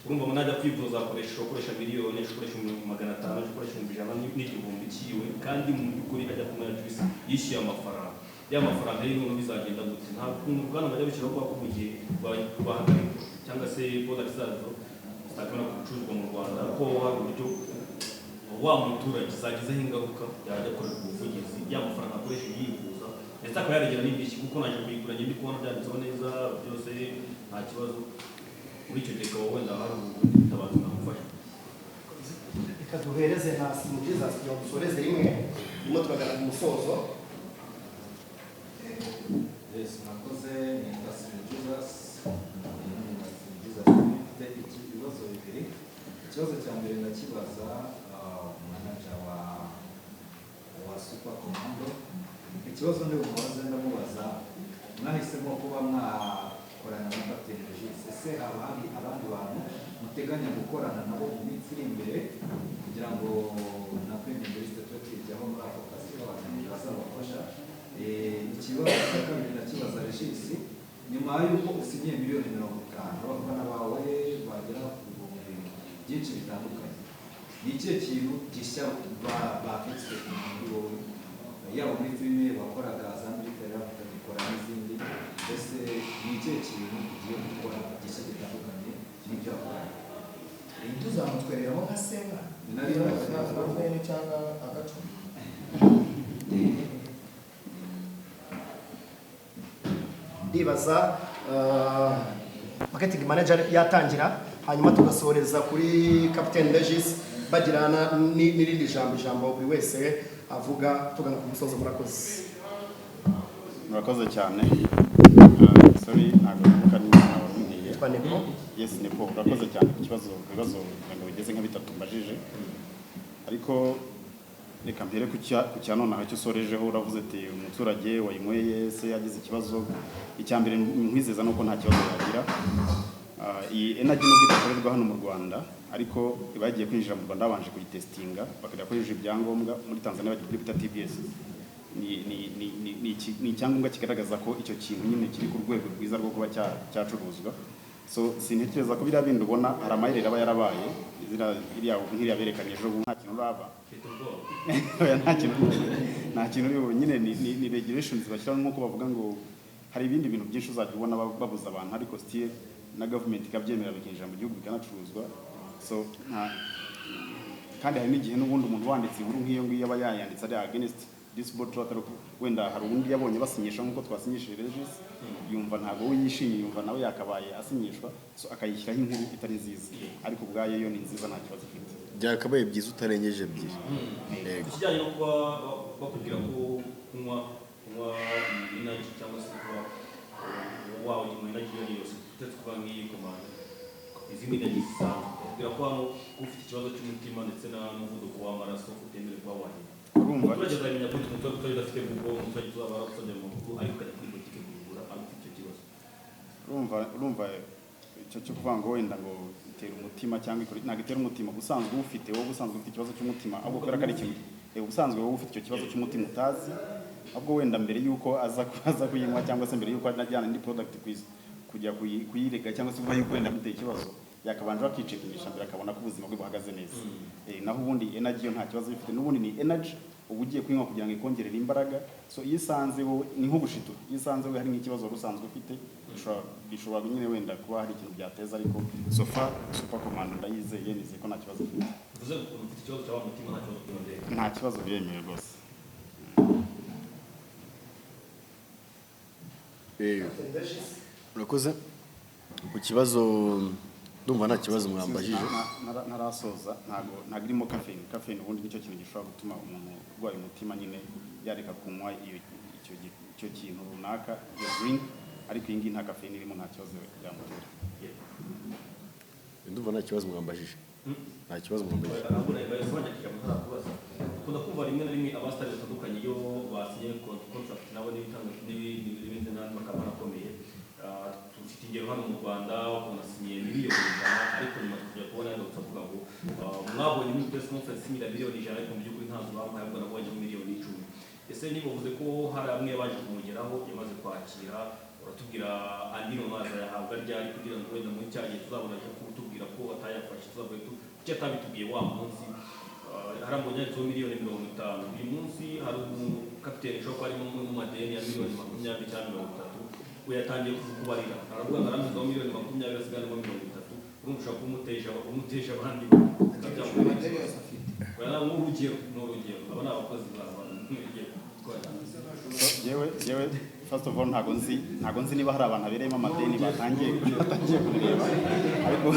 urumva ngo najya kwivuza akoresha miliyoni, akoresha 500, akoresha 100 n'igihumbi cyiwe, kandi mu by'ukuri ajya kunywa juice yishyuye amafaranga. Ya mafaranga rero bizagenda gute? Ntabwo ubwana bajya bishyira ko mu gihe bahagarika cyangwa se product zazo zitakana gucuruzwa mu Rwanda, ko hari uburyo wa muturage zagizeho ingaruka yajya korera ubuvugizi, ya mafaranga akoresha yivuza ndetse akaba yaregera n'indishyi, kuko naje kuyigura njye ndi kubona byanditseho neza byose nta kibazo. Muri icyo gihe ukaba wenda hari ubutabazi bwamufasha. Reka duhereze Nasimujiza kugira ngo dusoreze rimwe, turimo turagana ku musozo. Nakoze ni Nasimujiza mfite ibibazo bibiri. Ikibazo cya mbere ndakibaza manager wa Super Commando. Ikibazo ndi bumubaze ndamubaza, mwahisemo kuba mwakorana na Captain Regis, ese haba hari abandi bantu muteganya gukorana nabo mu minsi iri imbere kugira ngo na Premier Minister tujye twijyaho muri ako kazi abantu bazabafasha? Ikibazo cya kabiri ndakibaza Regis, nyuma y'uko usinyiye miliyoni 50 abafana bawe bagera ku bihumbi byinshi bitandukanye, ni ikihe kintu gishya bakexpect muri wowe, yaba muri filime wakoraga za military bakagikora n'izindi, ese ni ikihe kintu ugiye gukora gishya gitandukanye n'ibyo wakoraga? tuzamutwereramo nka senga cyangwa agacuma ndibaza marketing manager yatangira hanyuma tugasoreza kuri Captain Regis bagirana n'irindi ijambo buri wese avuga tugana ku musozo. murakoze cyane. Sorry ntabwo nibuka niba warumbwiye. Twaneko Yes Nepo, urakoze cyane ku ibibazo ngo bigeze nka bitatu mbajije, ariko reka mbere ku cyanone aho cyo sorejeho uravuze ati umuturage wayinyweye se yagize ikibazo. Icyambere nkwizeza nuko nta kibazo yagira. Iyi energy nubwo ikorerwa hano mu Rwanda, ariko bagiye kwinjira mu Rwanda babanje kuyitestinga bakajya koresha ibyangombwa muri Tanzania bagiye kuri bita TBS. Ni icyangombwa kigaragaza ko icyo kintu nyine kiri ku rwego rwiza rwo kuba cyacuruzwa. So sintekereza ko biriya bindi ubona hari amayirere aba yarabaye nk'iriya berekanye ejo nta kintu uraba nta kintu nyine ni regulations bashyiraho nk'uko bavuga ngo hari ibindi bintu byinshi uzajya ubona babuza abantu, ariko still na government ikabyemera bikinjira mu gihugu bikanacuruzwa. So kandi hari n'igihe n'ubundi umuntu wanditse inkuru nk'iyo ngiyo aba yayanditse ari against this board tracker, wenda hari ubundi yabonye basinyisha nk'uko twasinyishije Regis, yumva ntabwo we yishimiye, yumva nawe yakabaye asinyishwa, so akayishyiraho inkuru itari nziza, ariko ubwayo yo ni nziza nta kibazo ifite. Byakabaye byiza utarengeje ebyiri. Ikijyanye no kuba bakubwira ko kunywa energy cyangwa se kuba wawe nyuma energy yose tutetse kuba nk'iyi komanda izindi energy zisanzwe, bakubwira ko hano ufite ikibazo cy'umutima ndetse n'umuvuduko w'amaraso utemerewe kuba wahera. Umuturage azamenya ko umuturage udafite ubwo umuturage tuzaba warasabye mu makuru ariko ukajya kuri butike kugura afite icyo kibazo. Urumva icyo cyo kuvuga ngo wenda ngo itera umutima cyangwa ntabwo itera umutima, ubusanzwe ufite wowe ubusanzwe ufite ikibazo cy'umutima, ahubwo kubera ko ari kimwe ubusanzwe wowe ufite icyo kibazo cy'umutima utazi, ahubwo wenda mbere y'uko aza kuyinywa cyangwa se mbere y'uko anajyana indi product kujya kuyirega cyangwa se kuba yuko wenda amuteye ikibazo yakabanje akicekinisha mbere akabona ko ubuzima bwe buhagaze neza. Naho ubundi energy yo nta kibazo ifite, n'ubundi ni energy uba ugiye kuyinywa kugira ngo ikongerere imbaraga. So iyo isanze wowe ni nko gushitura, iyo isanze wowe hari nk'ikibazo wari usanzwe ufite bishobora nyine wenda kuba hari ikintu byateza, ariko sofa super command ndayizeye nizeye ko nta kibazo ifite. Uvuze ko ufite ikibazo cyawe umutima nta kibazo biremewe rwose. Urakoze ku kibazo, ndumva nta kibazo mwambajije. Ntarasoza, ntabwo irimo caffeine ubundi nicyo kintu gishobora gutuma umuntu urwaye umutima nyine yareka kunywa icyo kintu runaka iyo drink, ariko iyi ngiyi nta caffeine irimo, nta kibazo byamutera. Ndumva nta kibazo mwambajije. Nta kibazo mwambajije. Ukunda kumva rimwe na rimwe abasitari batandukanye iyo basinye contract nabo n'ibindi n'andi makamara akomeye. Dufite ingero hano mu Rwanda unasinyiye miliyoni 100, ariko nyuma tukajya kubona ngo tuvuga ngo mwabonye muri press conference sinyira miliyoni 100, ariko mu by'ukuri ntazo bampaye, ahubwo nabonye miliyoni 10. Ese niba uvuze ko hari amwe baje kumugeraho yamaze kwakira, uratubwira andi mazi yahabwa ryari kugira ngo wenda muri cya gihe tuzabona cyo kutubwira ko atayafashe, tuzavuga kuki atabitubwiye wa munsi harambonye ari miliyoni 50. Uyu munsi hari umukapiteni ushobora kuba arimo mu madeni ya miliyoni 20 cyangwa 30, we yatangiye kubarira aravuga ngo arambizaho miliyoni 20 asigaramo 30. Urumva ushobora kumuteje abandi urugero aba ni abakozi yewe first of all ntago nzi niba hari abantu abereyemo amadeni batangiye kureba, ariko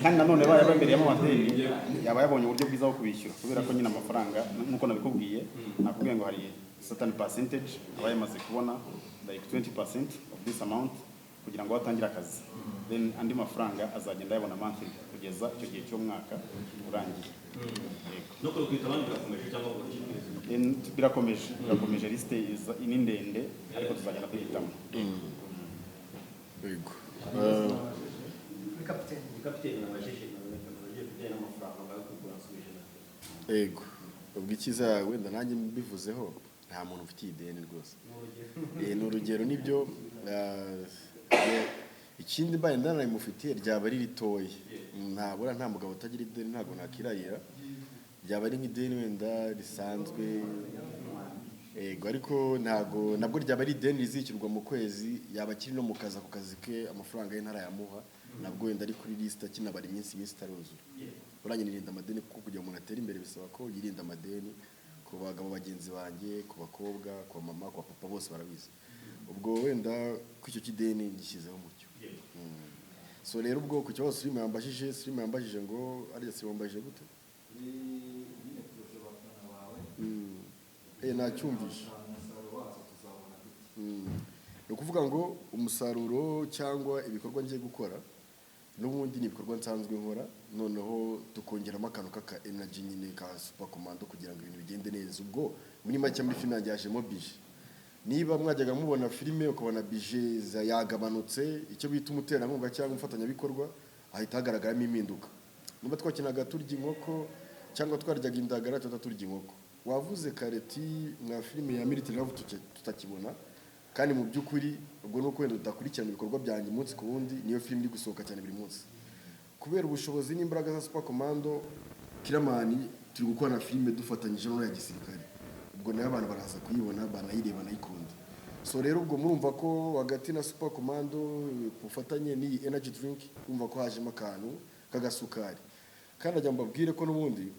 kandi nanone yabereyemo amadeni yaba yabonye uburyo bwiza bwo kubishyura, kubera ko nyine amafaranga nk'uko nabikubwiye nakubwiye ngo hari certain percentage aba yamaze kubona, like 20% of this amount kugira ngo atangire akazi, then andi mafaranga azagenda yabona monthly kugeza icyo gihe cy'umwaka urangiye. No kwita abandi birakomeje cyangwa birakomeje liste ni ndende, ariko tuzagenda kuyitamo. Yego. Kapiteni nabajije kujyana n'amafaranga bakugura nsubije. Yego. Ubwo ikiza wenda nanjye mbivuzeho nta muntu ufitiye ideni rwose. Ni urugero nibyo ikindi mbaye ndanayimufitiye ryaba ari ritoye. Nta mugabo utagira ideni ntabwo nakirarira. Byaba ari nk'ideni wenda risanzwe, yego, ariko nabwo ryaba ari ideni rizishyurwa mu kwezi, yaba akiri no mu kazi, ako kazi ke amafaranga ye ntarayamuha, nabwo wenda ari kuri list akinabara iminsi itaruzura uranye nirinda amadeni kuko kugira umuntu atere imbere bisaba ko yirinda amadeni ku bagabo bagenzi banjye ku bakobwa ku mama ku papa bose barabizi ubwo wenda ku icyo kideni gishyizeho mucyo so rero ubwo ku kibazo Slim yambajije ngo ariya Slim yambajije gute nacyumvishe ni ukuvuga ngo umusaruro cyangwa ibikorwa ngiye gukora n'ubundi ni ibikorwa nsanzwe nkora noneho tukongeramo akantu k'aka energy nyine ka Super Commando kugira ngo ibintu bigende neza ubwo muri make muri filime yanjye hajemo bije niba mwajyaga mubona filime ukabona bije yagabanutse icyo bita umuterankunga cyangwa umufatanyabikorwa ahita hagaragaramo impinduka niba twakinaga turya inkoko cyangwa twaryaga indagara turya inkoko wavuze kareti mwa filime ya Military Love tutakibona kandi mu by'ukuri ubwo nuko wenda utakurikirana ibikorwa byanjye umunsi ku wundi niyo filime iri gusohoka cyane buri munsi kubera ubushobozi n'imbaraga za Super Commando Kiramani turi gukora na filime dufatanyije n'ya gisirikare ubwo nayo abantu baraza kuyibona banayireba nayikunda so rero ubwo murumva ko hagati na Super Commando ufatanye ni energy drink umva ko hajemo akantu kagasukari kandi ajya mbabwire ko n'ubundi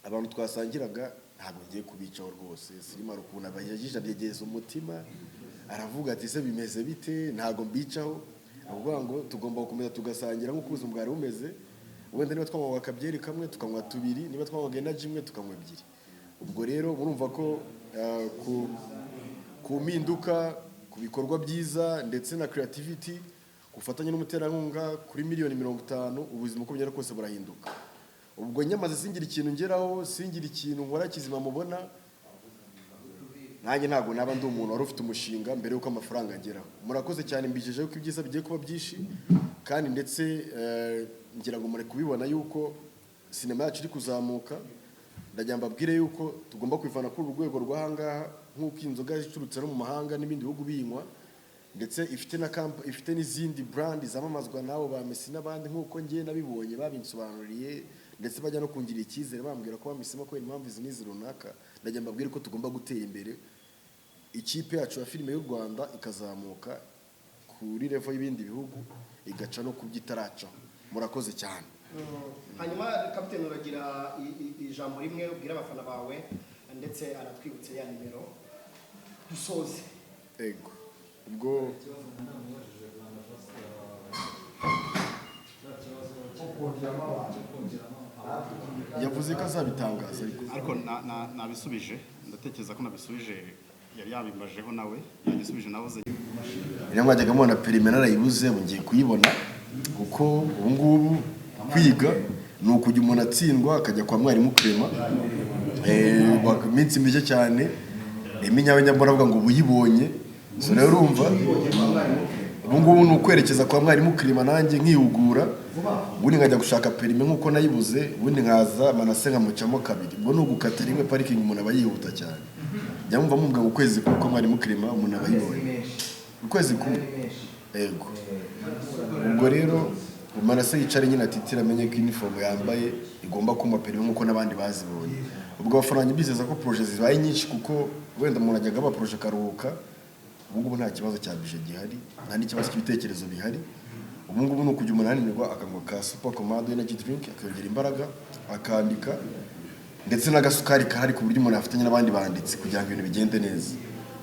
abantu twasangiraga ntabwo ngiye kubicaho rwose Slim arukuna abayajije abyegeza umutima aravuga ati se bimeze bite ntago mbicaho avuga ngo tugomba gukomeza tugasangira nk'uko ubuzima bwari bumeze wenda niba twanywa akabyeri kamwe tukanywa tubiri niba twanywa energy imwe tukanywa ebyiri ubwo rero murumva ko ku mpinduka ku bikorwa byiza ndetse na creativity gufatanya n'umuterankunga kuri miliyoni 50 ubuzima uko byera kose burahinduka ubwo nyamaze singira ikintu ngeraho singira ikintu nkora kizima mubona nanjye ntago naba ndi umuntu wari ufite umushinga mbere yuko amafaranga ageraho murakoze cyane mbijeje ko ibyiza bigiye kuba byinshi kandi ndetse ngira ngo mure kubibona yuko sinema yacu iri kuzamuka ndagira mbabwire yuko tugomba kwivana kuri urwego rw'ahangaha nk'uko inzoga zicurutse no mu mahanga n'ibindi bihugu biyinywa ndetse ifite n'izindi brand zamamazwa nabo ba Messi n'abandi nk'uko ngiye nabibonye babinsobanuriye ndetse bajya no kungira icyizere bambwira ko bamisemo ko impamvu izi n'izi runaka ndagira mbabwire ko tugomba gutera imbere ikipe yacu ya filime y'u Rwanda ikazamuka kuri level y'ibindi bihugu igaca no kubyitaraca murakoze cyane hanyuma kapiteni uragira ijambo rimwe ubwira abafana bawe ndetse aratwibutse ya nimero dusoze ego ubwo yavuze ko azabitangaza ariko nabisubije ndatekereza ko nabisubije yari yabimajeho nawe yagisubije navuze niyo mwajyaga mubona perime narayibuze ngiye kuyibona kuko ubu ngubu kwiga ni ukujya umuntu atsindwa akajya kwa mwarimu Clement iminsi mike cyane iminyawe mbona ngo ubuyibonye so rero urumva ubu ngubu ni ukwerekeza kwa mwarimu Clement nanjye nkihugura ubundi nkajya gushaka perime nk'uko nayibuze ubundi nkaza manase nkamucamo kabiri ubwo ni ugukata rimwe parikingi umuntu aba yihuta cyane jya mumva mumbwa mu kwezi kuko mwarimu Clement umuntu aba yibonye ukwezi kumwe ego ubwo rero umanase yicare nyine atitira amenye ko uniform yambaye igomba kuma perime nk'uko n'abandi bazibonye ubwo abafaranye bizeza ko projet zibaye nyinshi kuko wenda umuntu ajyaga aba projet karuhuka ubu ngubu nta kibazo cya budget gihari nta n'ikibazo cy'ibitekerezo bihari ubu ngubu ni ukujya umuntu ananirwa akanywa ka Super Commando energy drink akongera imbaraga akandika ndetse n'agasukari kahari ku buryo umuntu afatanya n'abandi banditsi kugira ngo ibintu bigende neza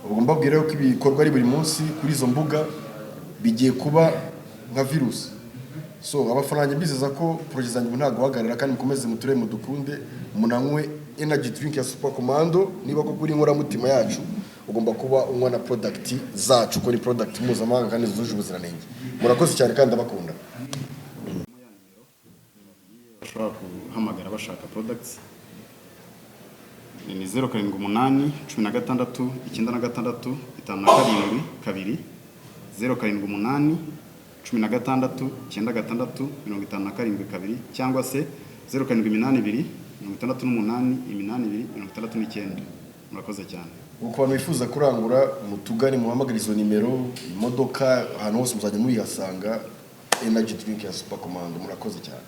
ubwo mbabwira ko ibikorwa ari buri munsi kuri izo mbuga bigiye kuba nka virus so abafaranye bizeza ko projet zanjye ntago guhagarara kandi mukomeze muture mudukunde munanywe energy drink ya Super Commando niba ko kuri nkora mutima yacu ugomba kuba unywa na product zacu ko ni product mpuzamahanga kandi zuje ubuziranenge murakoze cyane kandi abakunda bashobora guhamagara bashaka products ni 078 16 96 57 2 078 16 96 57 2 cyangwa se 0782 68 8 murakoze cyane uko abantu bifuza kurangura mutugane muhamagara izo nimero imodoka ahantu hose muzajya muyihasanga energy drink ya Super Commando murakoze cyane